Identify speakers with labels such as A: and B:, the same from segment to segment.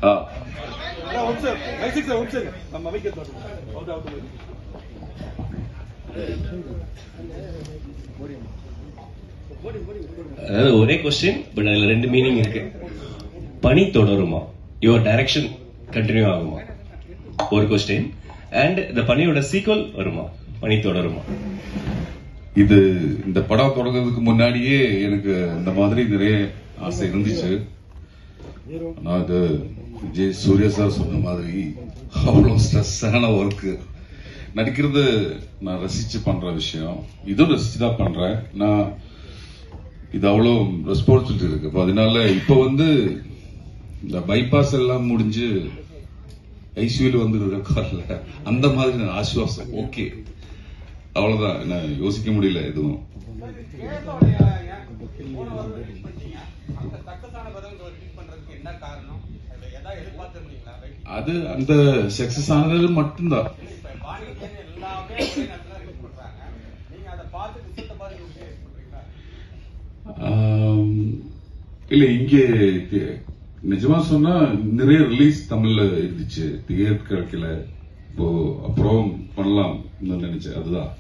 A: அதாவது ஒரே question, but அதுல ரெண்டு மீனிங் இருக்கு. பணி தொடருமா, யுவர் டைரக்ஷன் கண்டினியூ ஆகுமா, ஒரு கொஸ்டின். அண்ட் இந்த பணியோட சீக்வல் வருமா, பணி தொடருமா?
B: இது இந்த படம் தொடங்குறதுக்கு முன்னாடியே எனக்கு இந்த மாதிரி நிறைய ஆசை இருந்துச்சு. ஆனா இது விஜய் சூர்யா சார் சொன்ன மாதிரி அவ்வளோ ஸ்ட்ரெஸ்ஸான ஒர்க்கு. நடிக்கிறது நான் ரசிச்சு பண்ற விஷயம், இதுவும் ரசிச்சு தான் பண்றேன். நான் இது அவ்வளோ ரெஸ்பான்சிபிலிட்டி இருக்கு. அதனால இப்ப இந்த பைபாஸ் எல்லாம் முடிஞ்சு ஐசியூல இருக்கார்ல, அந்த மாதிரி நான் ஆசுவாசம். ஓகே, அவ்வளவுதான். என்ன யோசிக்க முடியல எதுவும். அது அந்த சக்சஸ் ஆனது மட்டும்தான். இல்ல, இங்க நிஜமா சொன்னா நிறைய ரிலீஸ் தமிழ்ல இருந்துச்சு, தியேட்டர் கிடைக்கல. இப்போ அப்புறம் பண்ணலாம் நினைச்சேன், அதுதான்.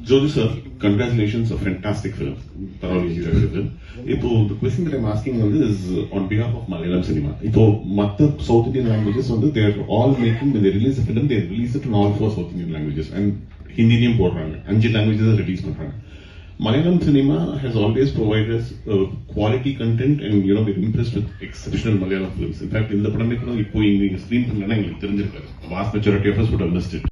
C: Jyoti sir, congratulations, a fantastic film. Thoroughly enjoyed the film. Ipo, the question that I'm asking is on behalf of Malayalam cinema. Ipo, matta South Indian languages, they are all making, when they release a film, they release it in all 4 South Indian languages. And Hindi podranga, 5 languages release பண்றாங்க. Malayalam cinema has always provided us quality content, and we're impressed with exceptional Malayalam films. In fact, in the pandemic, ipo inga screen பண்ணலனா எங்களுக்கு தெரிஞ்சிருக்காது. Vast majority of us would have missed it.